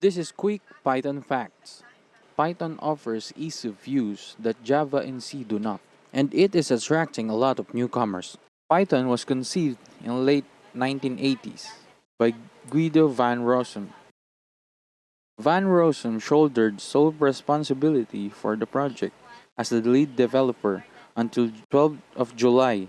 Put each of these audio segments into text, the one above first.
This is quick Python facts. Python offers ease of use that Java and C do not, and it is attracting a lot of newcomers. Python was conceived in late 1980s by Guido van Rossum. Van Rossum shouldered sole responsibility for the project as the lead developer until 12th of July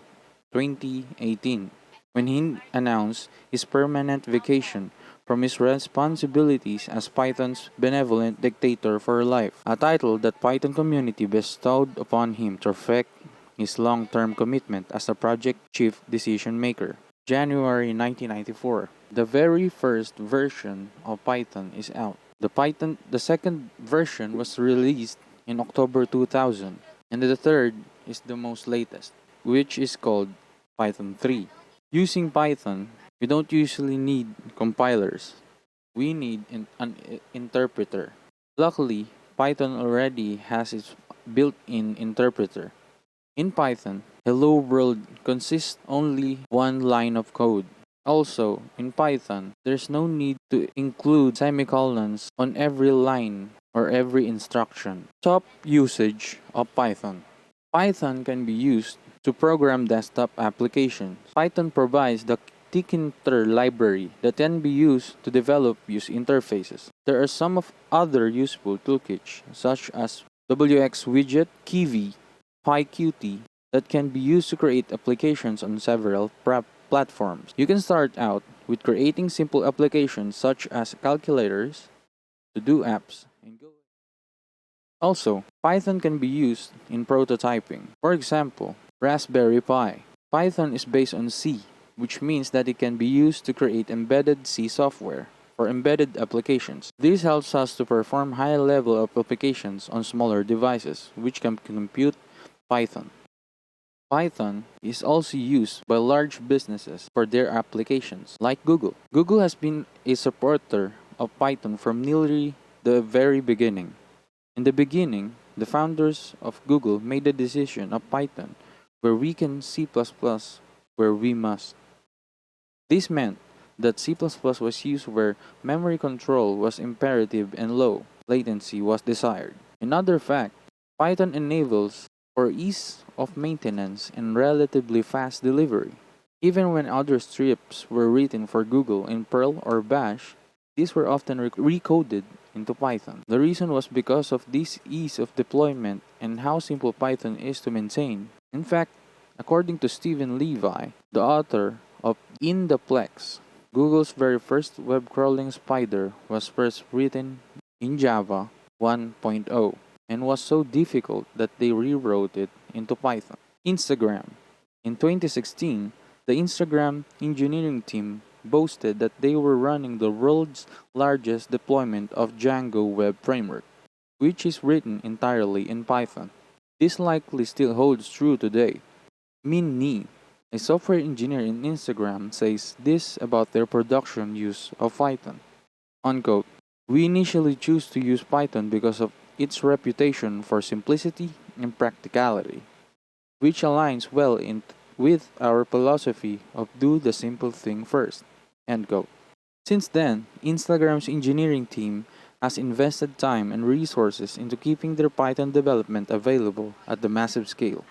2018, when he announced his permanent vacation from his responsibilities as Python's benevolent dictator for life, a title that Python community bestowed upon him to reflect his long-term commitment as the project chief decision maker. January 1994. The very first version of Python is out. The second version was released in October 2000, and the third is the most latest, which is called Python 3. Using Python, we don't usually need compilers. We need an interpreter. Luckily, Python already has its built-in interpreter. In Python, hello world consists only one line of code. Also, in Python, there's no need to include semicolons on every line or every instruction. Top usage of Python. Python can be used to program desktop applications. Python provides the tkinter library that can be used to develop user interfaces. There are some of other useful toolkits such as WXWidget, Kivy, PyQt that can be used to create applications on several platforms. You can start out with creating simple applications such as calculators, to do apps, and go. Also, Python can be used in prototyping. For example, Raspberry Pi. Python is based on C, which means that it can be used to create embedded C software for embedded applications. This helps us to perform higher level of applications on smaller devices, which can compute Python. Python is also used by large businesses for their applications, like Google. Google has been a supporter of Python from nearly the very beginning. In the beginning, the founders of Google made the decision of Python where we can C++ where we must. This meant that C++ was used where memory control was imperative and low latency was desired. Another fact, Python enables for ease of maintenance and relatively fast delivery. Even when other scripts were written for Google in Perl or Bash, these were often recoded into Python. The reason was because of this ease of deployment and how simple Python is to maintain. In fact, according to Stephen Levi, the author of In the Plex, Google's very first web crawling spider was first written in Java 1.0 and was so difficult that they rewrote it into Python. Instagram. In 2016, the Instagram engineering team boasted that they were running the world's largest deployment of Django Web Framework, which is written entirely in Python. This likely still holds true today. Min Ni, a software engineer in Instagram, says this about their production use of Python. Unquote. We initially chose to use Python because of its reputation for simplicity and practicality, which aligns well with our philosophy of do the simple thing first. End quote. Since then, Instagram's engineering team has invested time and resources into keeping their Python development available at the massive scale.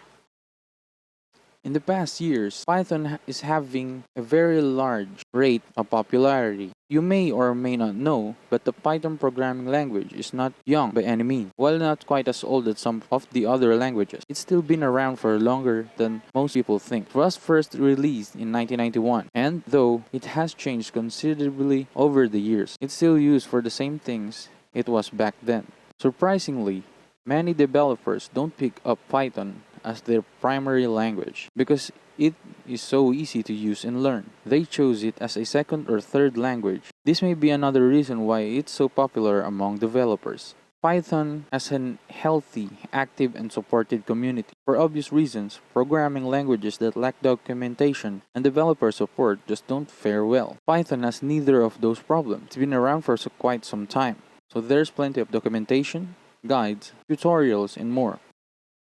In the past years, Python is having a very large rate of popularity. You may or may not know, but the Python programming language is not young by any means. While not quite as old as some of the other languages, it's still been around for longer than most people think. It was first released in 1991, and though it has changed considerably over the years, it's still used for the same things it was back then. Surprisingly, many developers don't pick up Python as their primary language because it is so easy to use and learn. They chose it as a second or third language. This may be another reason why it's so popular among developers. Python has a healthy, active, and supported community. For obvious reasons, programming languages that lack documentation and developer support just don't fare well. Python has neither of those problems. It's been around for quite some time, so there's plenty of documentation, guides, tutorials, and more.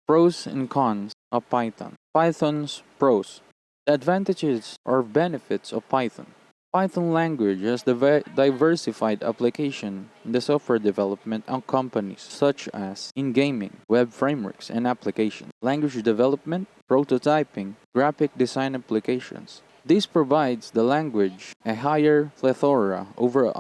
Pros and cons of Python. Python's pros. The advantages or benefits of Python. Python language has diversified application in the software development of companies such as in gaming, web frameworks and applications, language development, prototyping, graphic design applications. This provides the language a higher plethora over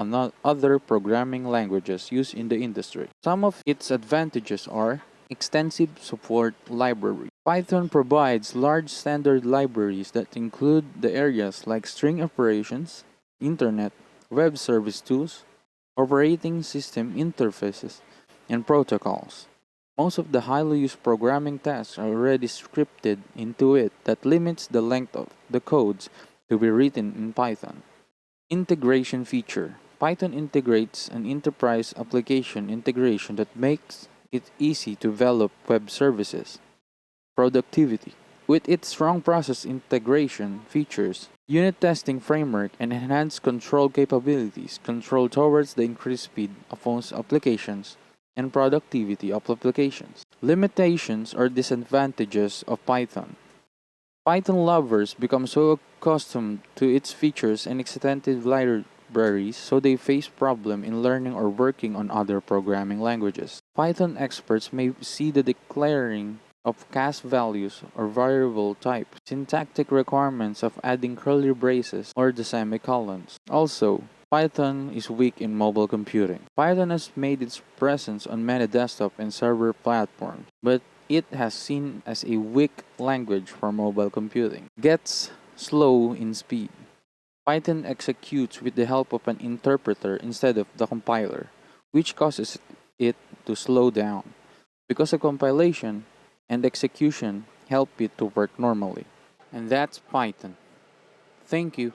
other programming languages used in the industry. Some of its advantages are extensive support library. Python provides large standard libraries that include the areas like string operations, internet, web service tools, operating system interfaces, and protocols. Most of the highly used programming tasks are already scripted into it that limits the length of the codes to be written in Python. Integration feature. Python integrates an enterprise application integration that makes it easy to develop web services. Productivity. With its strong process integration features, unit testing framework, and enhanced control capabilities, control towards the increased speed of most applications and productivity of applications. Limitations or disadvantages of Python. Python lovers become so accustomed to its features and extensive libraries, so they face problem in learning or working on other programming languages. Python experts may see the declaring of cast values or variable type, syntactic requirements of adding curly braces or the semicolons. Also, Python is weak in mobile computing. Python has made its presence on many desktop and server platforms, but it has seen as a weak language for mobile computing. Gets slow in speed. Python executes with the help of an interpreter instead of the compiler, which causes it to slow down because the compilation and execution help it to work normally. And that's Python. Thank you.